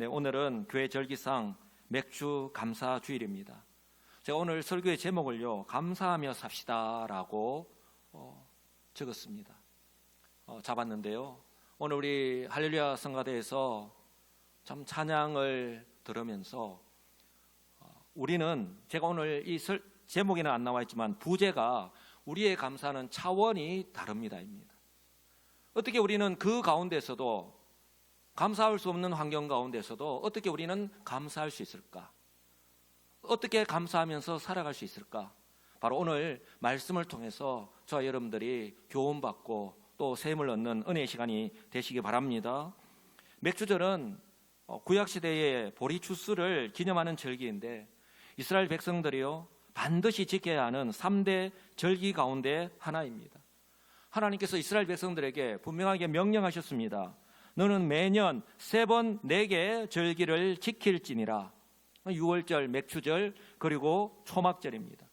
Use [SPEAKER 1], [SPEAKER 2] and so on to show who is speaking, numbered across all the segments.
[SPEAKER 1] 네, 오늘은 교회 절기상 맥주 감사 주일입니다. 제가 오늘 설교의 제목을요, 감사하며 삽시다라고 적었습니다. 잡았는데요. 오늘 우리 할렐루야 성가대에서 참 찬양을 들으면서 우리는, 제가 오늘 이 제목에는 안 나와 있지만 부제가 우리의 감사는 차원이 다릅니다입니다. 어떻게 우리는 그 가운데서도, 감사할 수 없는 환경 가운데서도 어떻게 우리는 감사할 수 있을까? 어떻게 감사하면서 살아갈 수 있을까? 바로 오늘 말씀을 통해서 저와 여러분들이 교훈받고 또 샘을 얻는 은혜의 시간이 되시기 바랍니다. 맥주절은 구약시대의 보리추수를 기념하는 절기인데, 이스라엘 백성들이요 반드시 지켜야 하는 3대 절기 가운데 하나입니다. 하나님께서 이스라엘 백성들에게 분명하게 명령하셨습니다. 너는 매년 3번 4개의 절기를 지킬지니라. 6월절, 맥주절, 그리고 초막절입니다.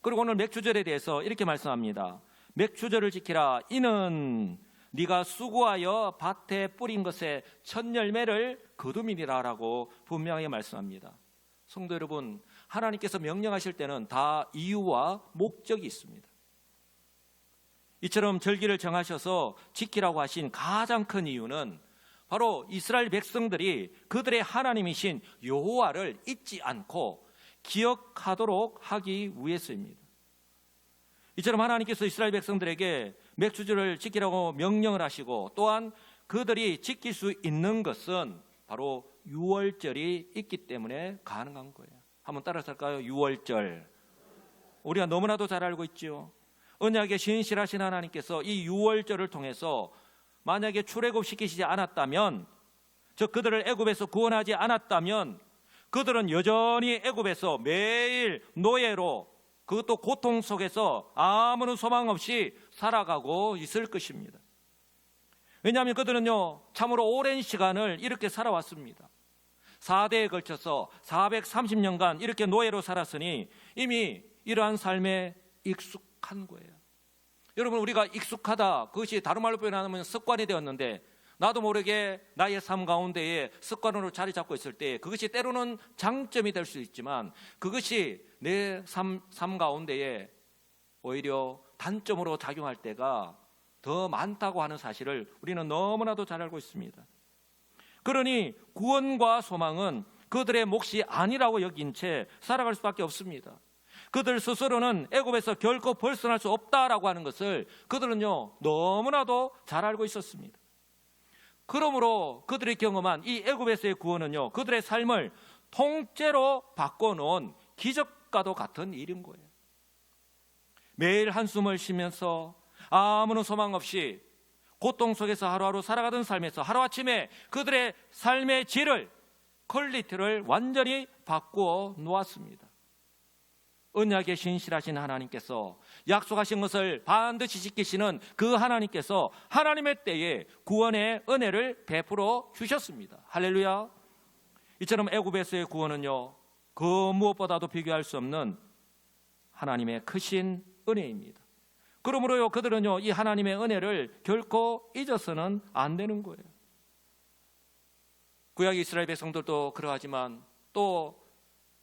[SPEAKER 1] 그리고 오늘 맥주절에 대해서 이렇게 말씀합니다. 맥주절을 지키라. 이는 네가 수고하여 밭에 뿌린 것에 첫 열매를 거두미니라 라고 분명하게 말씀합니다. 성도 여러분, 하나님께서 명령하실 때는 다 이유와 목적이 있습니다. 이처럼 절기를 정하셔서 지키라고 하신 가장 큰 이유는 바로 이스라엘 백성들이 그들의 하나님이신 여호와를 잊지 않고 기억하도록 하기 위해서입니다. 이처럼 하나님께서 이스라엘 백성들에게 맥주절을 지키라고 명령을 하시고, 또한 그들이 지킬 수 있는 것은 바로 6월절이 있기 때문에 가능한 거예요. 한번 따라서 할까요? 6월절. 우리가 너무나도 잘 알고 있죠. 언약의 신실하신 하나님께서 이 6월절을 통해서 만약에 출애굽시키시지 않았다면, 즉 그들을 애굽에서 구원하지 않았다면, 그들은 여전히 애굽에서 매일 노예로, 그것도 고통 속에서 아무런 소망 없이 살아가고 있을 것입니다. 왜냐하면 그들은요 참으로 오랜 시간을 이렇게 살아왔습니다. 4대에 걸쳐서 430년간 이렇게 노예로 살았으니 이미 이러한 삶에 익숙한 거예요. 여러분, 우리가 익숙하다, 그것이 다른 말로 표현하면 습관이 되었는데, 나도 모르게 나의 삶 가운데에 습관으로 자리 잡고 있을 때 그것이 때로는 장점이 될 수 있지만, 그것이 내 삶 가운데에 오히려 단점으로 작용할 때가 더 많다고 하는 사실을 우리는 너무나도 잘 알고 있습니다. 그러니 구원과 소망은 그들의 몫이 아니라고 여긴 채 살아갈 수밖에 없습니다. 그들 스스로는 애굽에서 결코 벗어날 수 없다라고 하는 것을 그들은요 너무나도 잘 알고 있었습니다. 그러므로 그들이 경험한 이 애굽에서의 구원은요 그들의 삶을 통째로 바꿔놓은 기적과도 같은 일인 거예요. 매일 한숨을 쉬면서 아무런 소망 없이 고통 속에서 하루하루 살아가던 삶에서 하루아침에 그들의 삶의 질을, 퀄리티를 완전히 바꾸어 놓았습니다. 언약에 신실하신 하나님께서, 약속하신 것을 반드시 지키시는 그 하나님께서 하나님의 때에 구원의 은혜를 베풀어 주셨습니다. 할렐루야. 이처럼 애굽에서의 구원은요 그 무엇보다도 비교할 수 없는 하나님의 크신 은혜입니다. 그러므로요 그들은요 이 하나님의 은혜를 결코 잊어서는 안 되는 거예요. 구약 이스라엘 백성들도 그러하지만, 또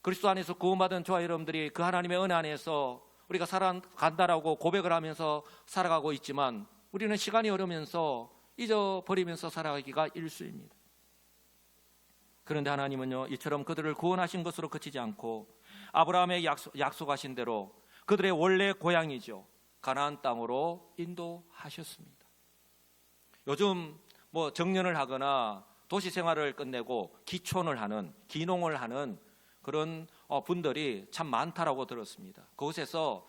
[SPEAKER 1] 그리스도 안에서 구원받은 저와 여러분들이 그 하나님의 은혜 안에서 우리가 살아간다라고 고백을 하면서 살아가고 있지만, 우리는 시간이 흐르면서 잊어버리면서 살아가기가 일쑤입니다. 그런데 하나님은요 이처럼 그들을 구원하신 것으로 그치지 않고 아브라함의 약속하신 대로 그들의 원래 고향이죠 가나안 땅으로 인도하셨습니다. 요즘 정년을 하거나 도시 생활을 끝내고 기촌을 하는, 기농을 하는 그런 분들이 참 많다라고 들었습니다. 그곳에서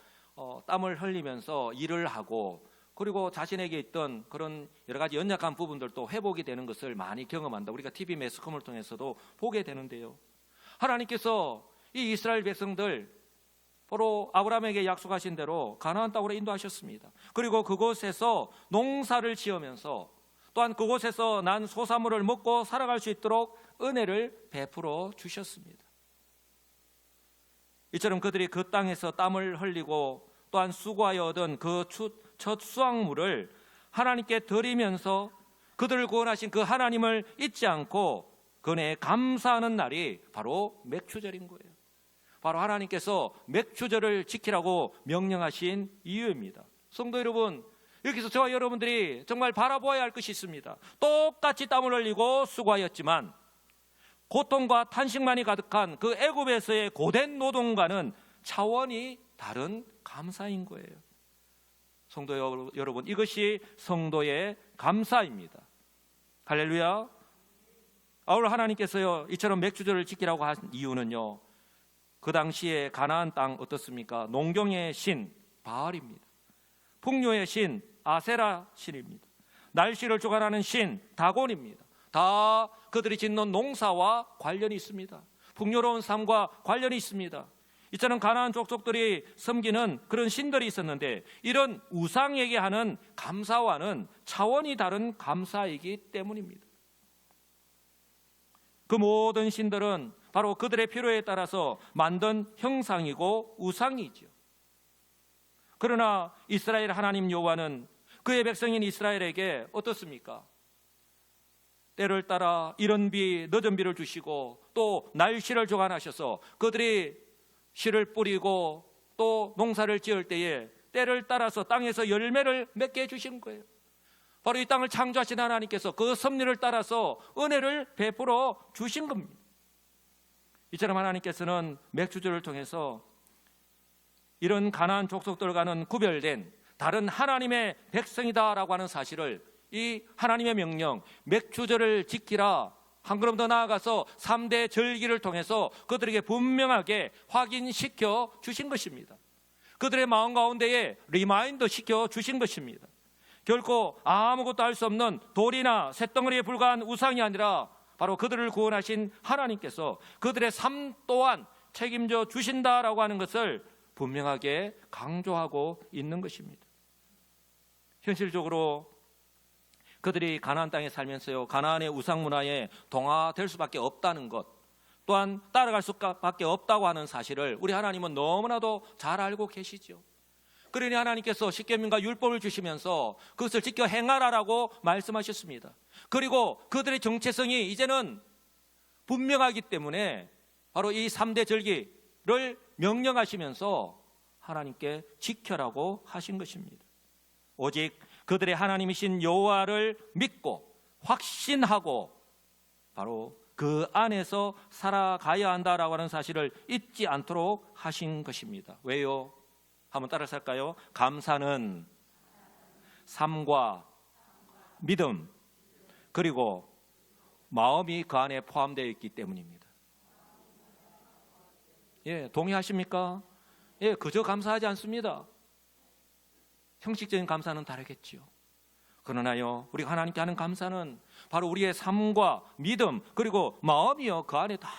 [SPEAKER 1] 땀을 흘리면서 일을 하고, 그리고 자신에게 있던 그런 여러 가지 연약한 부분들도 회복이 되는 것을 많이 경험한다. 우리가 TV 매스컴을 통해서도 보게 되는데요, 하나님께서 이 이스라엘 백성들 바로 아브라함에게 약속하신 대로 가나안 땅으로 인도하셨습니다. 그리고 그곳에서 농사를 지으면서 또한 그곳에서 난 소사물을 먹고 살아갈 수 있도록 은혜를 베풀어 주셨습니다. 이처럼 그들이 그 땅에서 땀을 흘리고 또한 수고하여 얻은 그 첫 수확물을 하나님께 드리면서 그들을 구원하신 그 하나님을 잊지 않고 그 은혜에 감사하는 날이 바로 맥추절인 거예요. 바로 하나님께서 맥추절을 지키라고 명령하신 이유입니다. 성도 여러분, 여기서 저와 여러분들이 정말 바라보아야 할 것이 있습니다. 똑같이 땀을 흘리고 수고하였지만 고통과 탄식만이 가득한 그 애굽에서의 고된 노동과는 차원이 다른 감사인 거예요. 성도 여러분, 이것이 성도의 감사입니다. 할렐루야. 오늘 하나님께서요, 이처럼 맥주절을 지키라고 한 이유는요, 그 당시에 가나안 땅 어떻습니까? 농경의 신 바알입니다. 풍요의 신 아세라 신입니다. 날씨를 주관하는 신 다곤입니다. 다 그들이 짓는 농사와 관련이 있습니다. 풍요로운 삶과 관련이 있습니다. 이처럼 가나안 족속들이 섬기는 그런 신들이 있었는데, 이런 우상에게 하는 감사와는 차원이 다른 감사이기 때문입니다. 그 모든 신들은 바로 그들의 필요에 따라서 만든 형상이고 우상이죠. 그러나 이스라엘 하나님 여호와는 그의 백성인 이스라엘에게 어떻습니까? 때를 따라 이른 비, 늦은 비를 주시고 또 날씨를 주관하셔서 그들이 씨를 뿌리고 또 농사를 지을 때에 때를 따라서 땅에서 열매를 맺게 해주신 거예요. 바로 이 땅을 창조하신 하나님께서 그 섭리를 따라서 은혜를 베풀어 주신 겁니다. 이처럼 하나님께서는 맥주절을 통해서 이런 가나안 족속들과는 구별된 다른 하나님의 백성이다라고 하는 사실을, 이 하나님의 명령 맥주절을 지키라, 한 걸음 더 나아가서 3대 절기를 통해서 그들에게 분명하게 확인시켜 주신 것입니다. 그들의 마음 가운데에 리마인드 시켜 주신 것입니다. 결코 아무것도 할 수 없는 돌이나 쇳덩어리에 불과한 우상이 아니라 바로 그들을 구원하신 하나님께서 그들의 삶 또한 책임져 주신다라고 하는 것을 분명하게 강조하고 있는 것입니다. 현실적으로 그들이 가나안 땅에 살면서요, 가나안의 우상 문화에 동화될 수밖에 없다는 것, 또한 따라갈 수밖에 없다고 하는 사실을 우리 하나님은 너무나도 잘 알고 계시죠. 그러니 하나님께서 십계명과 율법을 주시면서 그것을 지켜 행하라라고 말씀하셨습니다. 그리고 그들의 정체성이 이제는 분명하기 때문에 바로 이 3대 절기를 명령하시면서 하나님께 지켜라고 하신 것입니다. 오직 그들의 하나님이신 여호와를 믿고 확신하고 바로 그 안에서 살아가야 한다라고 하는 사실을 잊지 않도록 하신 것입니다. 왜요? 한번 따라서 할까요? 감사는 삶과 믿음 그리고 마음이 그 안에 포함되어 있기 때문입니다. 예, 동의하십니까? 예, 그저 감사하지 않습니다. 형식적인 감사는 다르겠지요. 그러나요, 우리가 하나님께 하는 감사는 바로 우리의 삶과 믿음 그리고 마음이요, 그 안에 다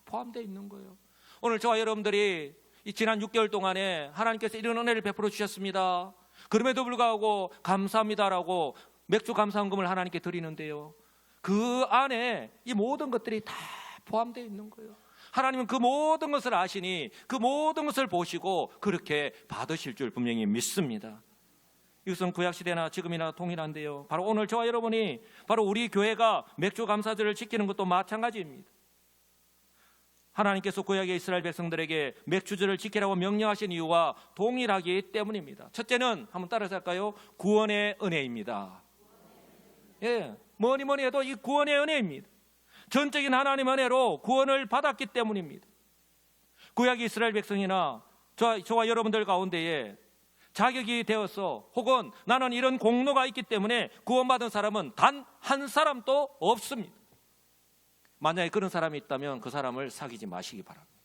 [SPEAKER 1] 포함되어 있는 거예요. 오늘 저와 여러분들이 이 지난 6개월 동안에 하나님께서 이런 은혜를 베풀어 주셨습니다. 그럼에도 불구하고 감사합니다라고 맥주 감사헌금을 하나님께 드리는데요, 그 안에 이 모든 것들이 다 포함되어 있는 거예요. 하나님은 그 모든 것을 아시니 그 모든 것을 보시고 그렇게 받으실 줄 분명히 믿습니다. 이것은 구약시대나 지금이나 동일한데요, 바로 오늘 저와 여러분이 바로 우리 교회가 맥주 감사절을 지키는 것도 마찬가지입니다. 하나님께서 구약의 이스라엘 백성들에게 맥주절을 지키라고 명령하신 이유와 동일하기 때문입니다. 첫째는 한번 따라서 할까요? 구원의 은혜입니다. 예, 뭐니 해도 이 구원의 은혜입니다. 전적인 하나님의 은혜로 구원을 받았기 때문입니다. 구약의 이스라엘 백성이나 저와 여러분들 가운데에 자격이 되어서 혹은 나는 이런 공로가 있기 때문에 구원받은 사람은 단 한 사람도 없습니다. 만약에 그런 사람이 있다면 그 사람을 사귀지 마시기 바랍니다.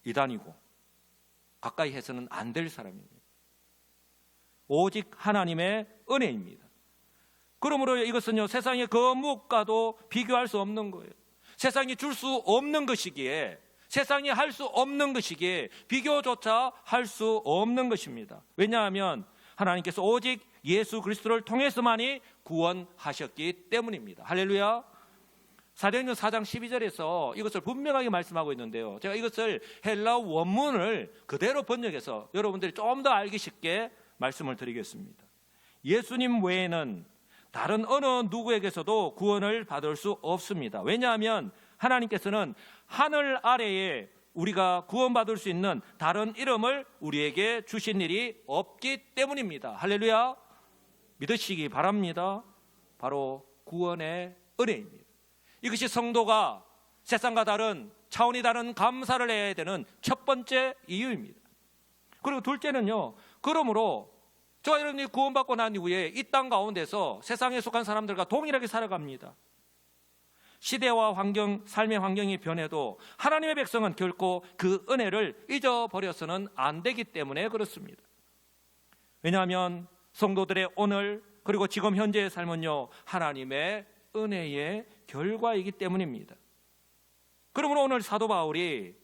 [SPEAKER 1] 이단이고 가까이 해서는 안 될 사람입니다. 오직 하나님의 은혜입니다. 그러므로 이것은요, 세상의 그 무엇과도 비교할 수 없는 거예요. 세상이 줄 수 없는 것이기에, 세상이 할 수 없는 것이기에 비교조차 할 수 없는 것입니다. 왜냐하면 하나님께서 오직 예수 그리스도를 통해서만이 구원하셨기 때문입니다. 할렐루야. 사도행전 4장 12절에서 이것을 분명하게 말씀하고 있는데요, 제가 이것을 헬라 원문을 그대로 번역해서 여러분들이 좀 더 알기 쉽게 말씀을 드리겠습니다. 예수님 외에는 다른 어느 누구에게서도 구원을 받을 수 없습니다. 왜냐하면 하나님께서는 하늘 아래에 우리가 구원받을 수 있는 다른 이름을 우리에게 주신 일이 없기 때문입니다. 할렐루야. 믿으시기 바랍니다. 바로 구원의 은혜입니다. 이것이 성도가 세상과 다른 차원이 다른 감사를 해야 되는 첫 번째 이유입니다. 그리고 둘째는요, 그러므로 저와 여러분이 구원받고 난 이후에 이 땅 가운데서 세상에 속한 사람들과 동일하게 살아갑니다. 시대와 환경, 삶의 환경이 변해도 하나님의 백성은 결코 그 은혜를 잊어버려서는 안 되기 때문에 그렇습니다. 왜냐하면 성도들의 오늘 그리고 지금 현재의 삶은요, 하나님의 은혜의 결과이기 때문입니다. 그러므로 오늘 사도 바울이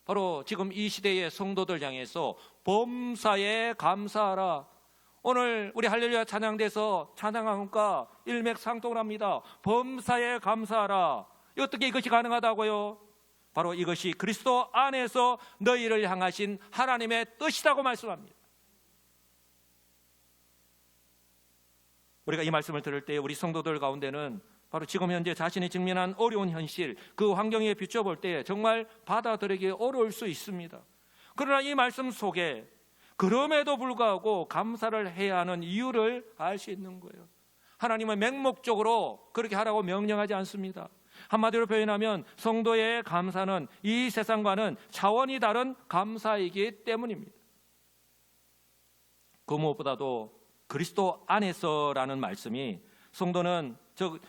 [SPEAKER 1] 바로 지금 이 시대의 성도들 향해서 범사에 감사하라. 오늘 우리 할렐루야 찬양대에서 찬양하니까 일맥상통을 합니다. 범사에 감사하라. 어떻게 이것이 가능하다고요? 바로 이것이 그리스도 안에서 너희를 향하신 하나님의 뜻이라고 말씀합니다. 우리가 이 말씀을 들을 때 우리 성도들 가운데는 바로 지금 현재 자신이 직면한 어려운 현실, 그 환경에 비춰볼 때 정말 받아들이기 어려울 수 있습니다. 그러나 이 말씀 속에 그럼에도 불구하고 감사를 해야 하는 이유를 알 수 있는 거예요. 하나님은 맹목적으로 그렇게 하라고 명령하지 않습니다. 한마디로 표현하면 성도의 감사는 이 세상과는 차원이 다른 감사이기 때문입니다. 그 무엇보다도 그리스도 안에서라는 말씀이 성도는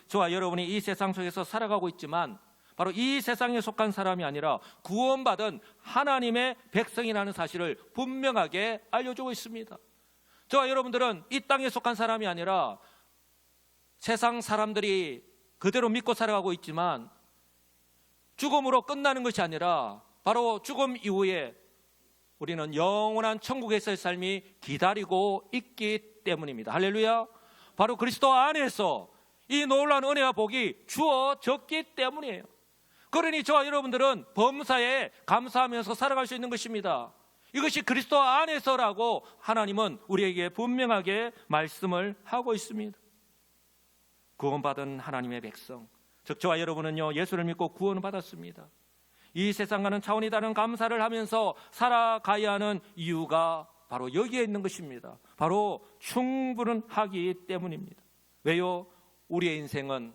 [SPEAKER 1] 저와 여러분이 이 세상 속에서 살아가고 있지만 바로 이 세상에 속한 사람이 아니라 구원받은 하나님의 백성이라는 사실을 분명하게 알려주고 있습니다. 저와 여러분들은 이 땅에 속한 사람이 아니라 세상 사람들이 그대로 믿고 살아가고 있지만 죽음으로 끝나는 것이 아니라 바로 죽음 이후에 우리는 영원한 천국에서의 삶이 기다리고 있기 때문입니다. 할렐루야. 바로 그리스도 안에서 이 놀라운 은혜와 복이 주어졌기 때문이에요. 그러니 저와 여러분들은 범사에 감사하면서 살아갈 수 있는 것입니다. 이것이 그리스도 안에서라고 하나님은 우리에게 분명하게 말씀을 하고 있습니다. 구원받은 하나님의 백성, 즉 저와 여러분은요, 예수를 믿고 구원을 받았습니다. 이 세상과는 차원이 다른 감사를 하면서 살아가야 하는 이유가 바로 여기에 있는 것입니다. 바로 충분하기 때문입니다. 왜요? 우리의 인생은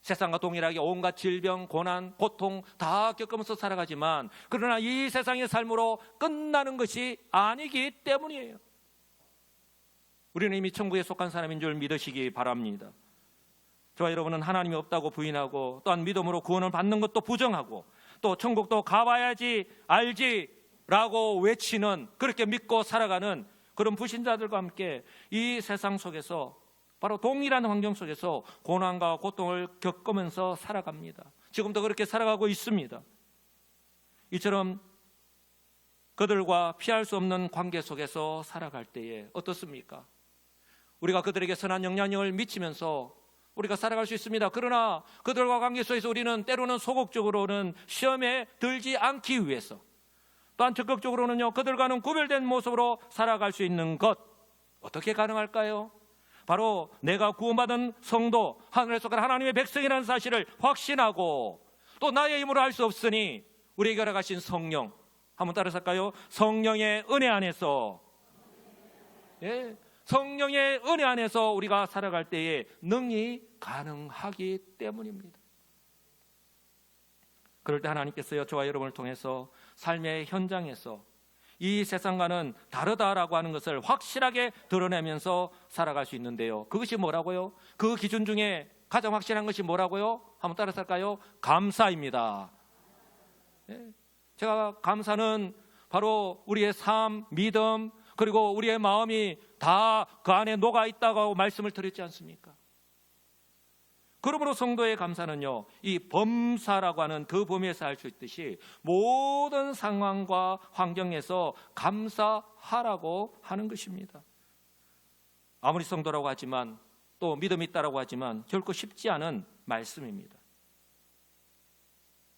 [SPEAKER 1] 세상과 동일하게 온갖 질병, 고난, 고통 다 겪으면서 살아가지만 그러나 이 세상의 삶으로 끝나는 것이 아니기 때문이에요. 우리는 이미 천국에 속한 사람인 줄 믿으시기 바랍니다. 저와 여러분은 하나님이 없다고 부인하고 또한 믿음으로 구원을 받는 것도 부정하고 또 천국도 가봐야지 알지라고 외치는, 그렇게 믿고 살아가는 그런 불신자들과 함께 이 세상 속에서 바로 동일한 환경 속에서 고난과 고통을 겪으면서 살아갑니다. 지금도 그렇게 살아가고 있습니다. 이처럼 그들과 피할 수 없는 관계 속에서 살아갈 때에 어떻습니까? 우리가 그들에게 선한 영향력을 미치면서 우리가 살아갈 수 있습니다. 그러나 그들과 관계 속에서 우리는 때로는 소극적으로는 시험에 들지 않기 위해서, 또한 적극적으로는요, 그들과는 구별된 모습으로 살아갈 수 있는 것, 어떻게 가능할까요? 바로 내가 구원받은 성도, 하늘에 속한 하나님의 백성이라는 사실을 확신하고 또 나의 힘으로 할 수 없으니 우리에게 허락하신 성령, 한번 따라서할까요? 성령의 은혜 안에서, 성령의 은혜 안에서 우리가 살아갈 때에 능히 가능하기 때문입니다. 그럴 때 하나님께서요, 저와 여러분을 통해서 삶의 현장에서 이 세상과는 다르다라고 하는 것을 확실하게 드러내면서 살아갈 수 있는데요, 그것이 뭐라고요? 그 기준 중에 가장 확실한 것이 뭐라고요? 한번 따라서 할까요? 감사입니다. 제가 감사는 바로 우리의 삶, 믿음, 그리고 우리의 마음이 다 그 안에 녹아 있다고 말씀을 드렸지 않습니까? 그러므로 성도의 감사는요, 이 범사라고 하는 그 범위에서 할 수 있듯이 모든 상황과 환경에서 감사하라고 하는 것입니다. 아무리 성도라고 하지만 또 믿음이 있다라고 하지만 결코 쉽지 않은 말씀입니다.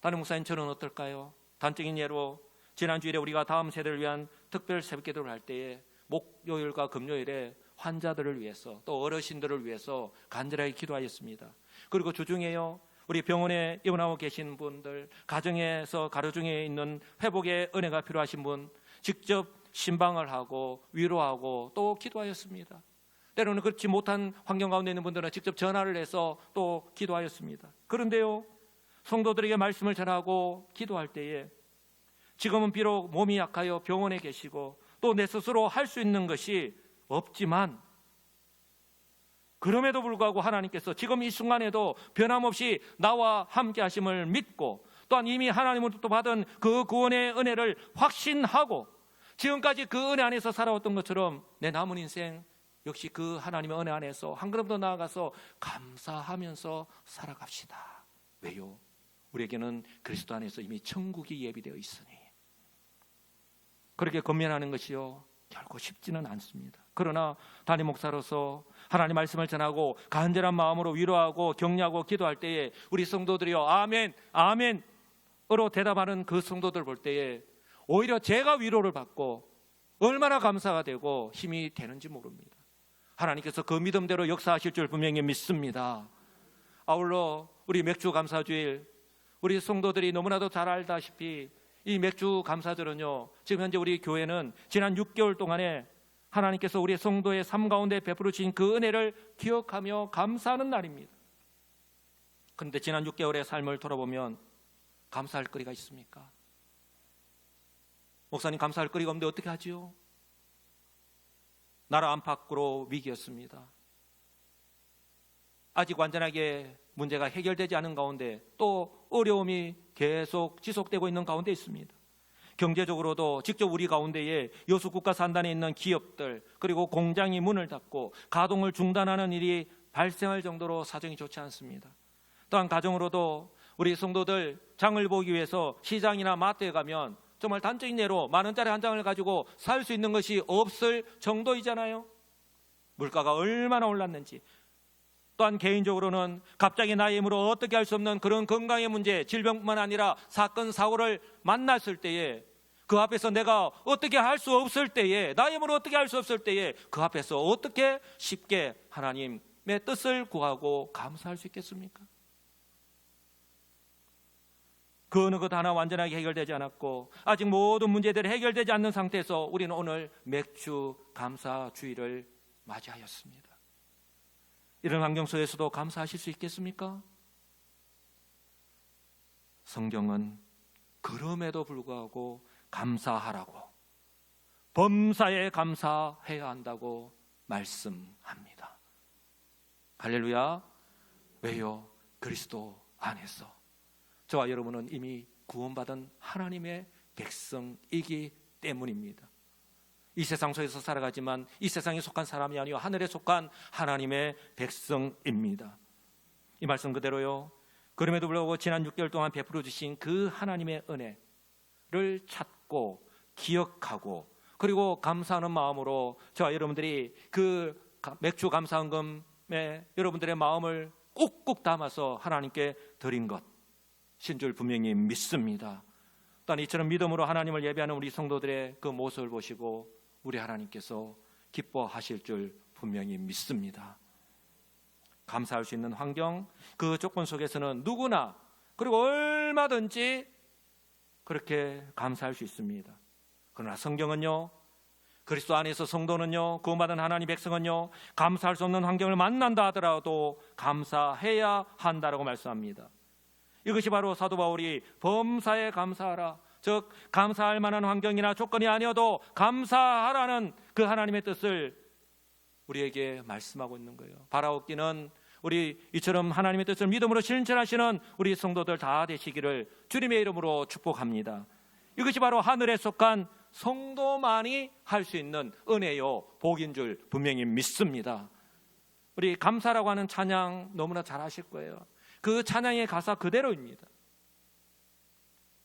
[SPEAKER 1] 담임 목사님, 저는 어떨까요? 단적인 예로 지난주일에 우리가 다음 세대를 위한 특별 새벽기도를 할 때에 목요일과 금요일에 환자들을 위해서 또 어르신들을 위해서 간절하게 기도하였습니다. 그리고 주중에요, 우리 병원에 입원하고 계신 분들, 가정에서 가정 중에 있는 회복의 은혜가 필요하신 분 직접 신방을 하고 위로하고 또 기도하였습니다. 때로는 그렇지 못한 환경 가운데 있는 분들은 직접 전화를 해서 또 기도하였습니다. 그런데요, 성도들에게 말씀을 전하고 기도할 때에 지금은 비록 몸이 약하여 병원에 계시고 또 내 스스로 할 수 있는 것이 없지만 그럼에도 불구하고 하나님께서 지금 이 순간에도 변함없이 나와 함께 하심을 믿고 또한 이미 하나님으로부터 받은 그 구원의 은혜를 확신하고 지금까지 그 은혜 안에서 살아왔던 것처럼 내 남은 인생 역시 그 하나님의 은혜 안에서 한 걸음 더 나아가서 감사하면서 살아갑시다. 왜요? 우리에게는 그리스도 안에서 이미 천국이 예비되어 있으니. 그렇게 건면하는 것이요, 결코 쉽지는 않습니다. 그러나 담임 목사로서 하나님 말씀을 전하고 간절한 마음으로 위로하고 격려하고 기도할 때에 우리 성도들이요, 아멘, 아멘으로 대답하는 그 성도들 볼 때에 오히려 제가 위로를 받고 얼마나 감사가 되고 힘이 되는지 모릅니다. 하나님께서 그 믿음대로 역사하실 줄 분명히 믿습니다. 아울러 우리 맥주 감사주일, 우리 성도들이 너무나도 잘 알다시피 이 맥주 감사절은요, 지금 현재 우리 교회는 지난 6개월 동안에 하나님께서 우리 성도의 삶 가운데 베풀어 주신 그 은혜를 기억하며 감사하는 날입니다. 그런데 지난 6개월의 삶을 돌아보면 감사할 거리가 있습니까? 목사님, 감사할 거리가 없는데 어떻게 하지요? 나라 안팎으로 위기였습니다. 아직 완전하게 문제가 해결되지 않은 가운데 또 어려움이 계속 지속되고 있는 가운데 있습니다. 경제적으로도 직접 우리 가운데에 여수 국가 산단에 있는 기업들 그리고 공장이 문을 닫고 가동을 중단하는 일이 발생할 정도로 사정이 좋지 않습니다. 또한 가정으로도 우리 성도들 장을 보기 위해서 시장이나 마트에 가면 정말 단적인 예로 10,000원짜리 한 장을 가지고 살 수 있는 것이 없을 정도이잖아요. 물가가 얼마나 올랐는지. 또한 개인적으로는 갑자기 나의 힘으로 어떻게 할 수 없는 그런 건강의 문제, 질병뿐만 아니라 사건, 사고를 만났을 때에 그 앞에서 내가 어떻게 할 수 없을 때에, 나의 힘으로 어떻게 할 수 없을 때에 그 앞에서 어떻게 쉽게 하나님의 뜻을 구하고 감사할 수 있겠습니까? 그 어느 것 하나 완전하게 해결되지 않았고 아직 모든 문제들이 해결되지 않는 상태에서 우리는 오늘 맥주 감사 주일을 맞이하였습니다. 이런 환경 속에서도 감사하실 수 있겠습니까? 성경은 그럼에도 불구하고 감사하라고, 범사에 감사해야 한다고 말씀합니다. 할렐루야. 왜요? 그리스도 안에서 저와 여러분은 이미 구원받은 하나님의 백성이기 때문입니다. 이 세상 속에서 살아가지만 이 세상에 속한 사람이 아니요 하늘에 속한 하나님의 백성입니다. 이 말씀 그대로요, 그럼에도 불구하고 지난 6개월 동안 베풀어 주신 그 하나님의 은혜를 찾고 기억하고 그리고 감사하는 마음으로 저와 여러분들이 그 맥주 감사헌금에 여러분들의 마음을 꾹꾹 담아서 하나님께 드린 것인 줄 분명히 믿습니다. 또한 이처럼 믿음으로 하나님을 예배하는 우리 성도들의 그 모습을 보시고 우리 하나님께서 기뻐하실 줄 분명히 믿습니다. 감사할 수 있는 환경, 그 조건 속에서는 누구나 그리고 얼마든지 그렇게 감사할 수 있습니다. 그러나 성경은요, 그리스도 안에서 성도는요, 구원받은 하나님 백성은요, 감사할 수 없는 환경을 만난다 하더라도 감사해야 한다라고 말씀합니다. 이것이 바로 사도 바울이 범사에 감사하라, 즉 감사할 만한 환경이나 조건이 아니어도 감사하라는 그 하나님의 뜻을 우리에게 말씀하고 있는 거예요. 바라옵기는 우리 이처럼 하나님의 뜻을 믿음으로 실천하시는 우리 성도들 다 되시기를 주님의 이름으로 축복합니다. 이것이 바로 하늘에 속한 성도만이 할 수 있는 은혜요 복인 줄 분명히 믿습니다. 우리 감사라고 하는 찬양 너무나 잘 아실 거예요. 그 찬양의 가사 그대로입니다.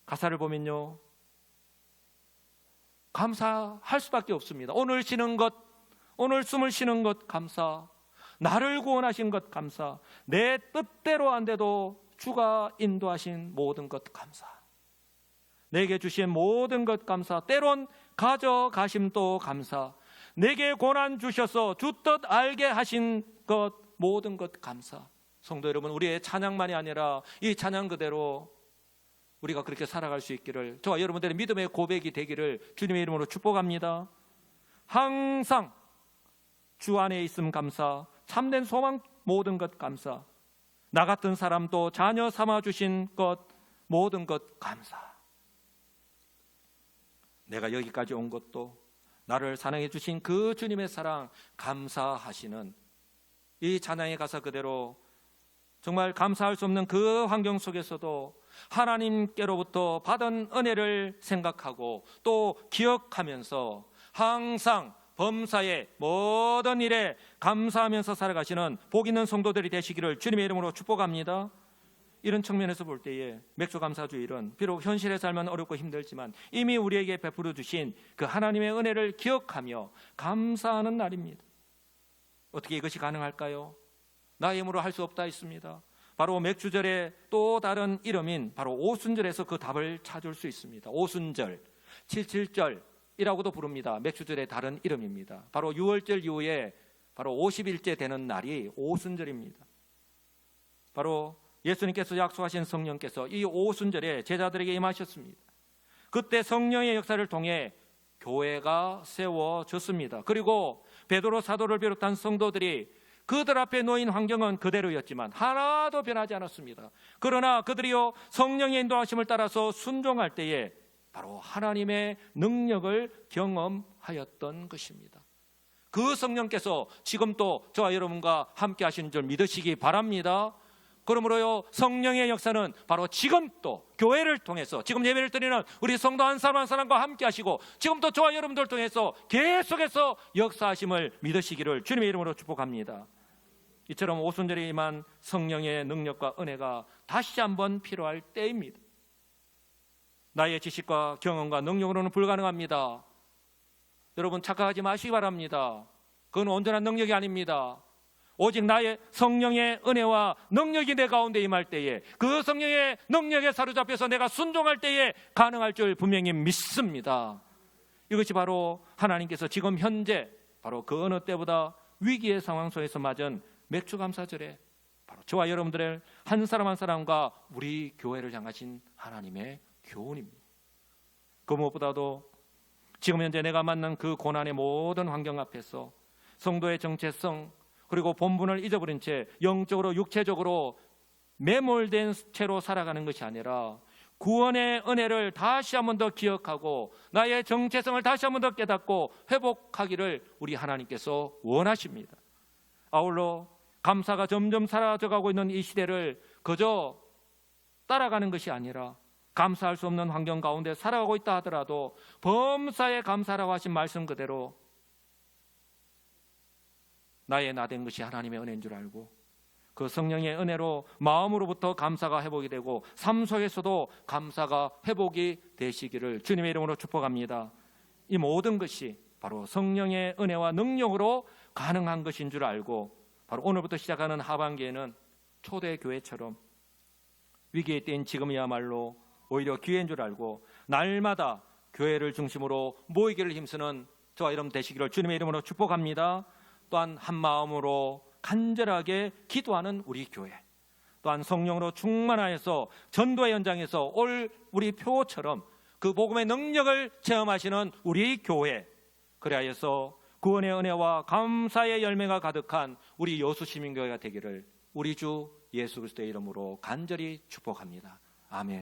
[SPEAKER 1] 가사를 보면요, 감사할 수밖에 없습니다. 오늘 쉬는 것, 오늘 숨을 쉬는 것 감사, 나를 구원하신 것 감사, 내 뜻대로 안 돼도 주가 인도하신 모든 것 감사, 내게 주신 모든 것 감사, 때론 가져가심도 감사, 내게 고난 주셔서 주 뜻 알게 하신 것 모든 것 감사. 성도 여러분, 우리의 찬양만이 아니라 이 찬양 그대로 우리가 그렇게 살아갈 수 있기를, 저와 여러분들의 믿음의 고백이 되기를 주님의 이름으로 축복합니다. 항상 주 안에 있음 감사, 참된 소망 모든 것 감사, 나 같은 사람도 자녀 삼아 주신 것 모든 것 감사. 내가 여기까지 온 것도 나를 사랑해 주신 그 주님의 사랑 감사하시는 이 찬양의 가사 그대로 정말 감사할 수 없는 그 환경 속에서도 하나님께로부터 받은 은혜를 생각하고 또 기억하면서 항상 범사의 모든 일에 감사하면서 살아가시는 복 있는 성도들이 되시기를 주님의 이름으로 축복합니다. 이런 측면에서 볼 때에 맥주감사주일은 비록 현실에 살면 어렵고 힘들지만 이미 우리에게 베풀어 주신 그 하나님의 은혜를 기억하며 감사하는 날입니다. 어떻게 이것이 가능할까요? 나의 힘으로 할 수 없다 했습니다. 바로 맥주절의 또 다른 이름인 바로 오순절에서 그 답을 찾을 수 있습니다. 오순절, 칠칠절이라고도 부릅니다. 맥주절의 다른 이름입니다. 바로 6월절 이후에 바로 50일째 되는 날이 오순절입니다. 바로 예수님께서 약속하신 성령께서 이 오순절에 제자들에게 임하셨습니다. 그때 성령의 역사를 통해 교회가 세워졌습니다. 그리고 베드로 사도를 비롯한 성도들이 그들 앞에 놓인 환경은 그대로였지만 하나도 변하지 않았습니다. 그러나 그들이요 성령의 인도하심을 따라서 순종할 때에 바로 하나님의 능력을 경험하였던 것입니다. 그 성령께서 지금도 저와 여러분과 함께 하시는 줄 믿으시기 바랍니다. 그러므로요 성령의 역사는 바로 지금 또 교회를 통해서 지금 예배를 드리는 우리 성도 한 사람 한 사람과 함께 하시고 지금 또 저와 여러분들 통해서 계속해서 역사하심을 믿으시기를 주님의 이름으로 축복합니다. 이처럼 오순절에 임한 성령의 능력과 은혜가 다시 한번 필요할 때입니다. 나의 지식과 경험과 능력으로는 불가능합니다. 여러분 착각하지 마시기 바랍니다. 그건 온전한 능력이 아닙니다. 오직 나의 성령의 은혜와 능력이 내 가운데 임할 때에 그 성령의 능력에 사로잡혀서 내가 순종할 때에 가능할 줄 분명히 믿습니다. 이것이 바로 하나님께서 지금 현재 바로 그 어느 때보다 위기의 상황 속에서 맞은 맥주감사절에 바로 저와 여러분들의 한 사람 한 사람과 우리 교회를 향하신 하나님의 교훈입니다. 그 무엇보다도 지금 현재 내가 만난 그 고난의 모든 환경 앞에서 성도의 정체성 그리고 본분을 잊어버린 채 영적으로 육체적으로 매몰된 채로 살아가는 것이 아니라 구원의 은혜를 다시 한 번 더 기억하고 나의 정체성을 다시 한 번 더 깨닫고 회복하기를 우리 하나님께서 원하십니다. 아울러 감사가 점점 사라져가고 있는 이 시대를 그저 따라가는 것이 아니라 감사할 수 없는 환경 가운데 살아가고 있다 하더라도 범사에 감사라고 하신 말씀 그대로 나의 나된 것이 하나님의 은혜인 줄 알고 그 성령의 은혜로 마음으로부터 감사가 회복이 되고 삶 속에서도 감사가 회복이 되시기를 주님의 이름으로 축복합니다. 이 모든 것이 바로 성령의 은혜와 능력으로 가능한 것인 줄 알고 바로 오늘부터 시작하는 하반기에는 초대교회처럼 위기의 때인 지금이야말로 오히려 기회인 줄 알고 날마다 교회를 중심으로 모이기를 힘쓰는 저와 여러분 되시기를 주님의 이름으로 축복합니다. 또한 한 마음으로 간절하게 기도하는 우리 교회, 또한 성령으로 충만하여서 전도의 현장에서 올 우리 표처럼 그 복음의 능력을 체험하시는 우리 교회, 그리하여서 구원의 은혜와 감사의 열매가 가득한 우리 여수시민교회가 되기를 우리 주 예수 그리스도의 이름으로 간절히 축복합니다. 아멘.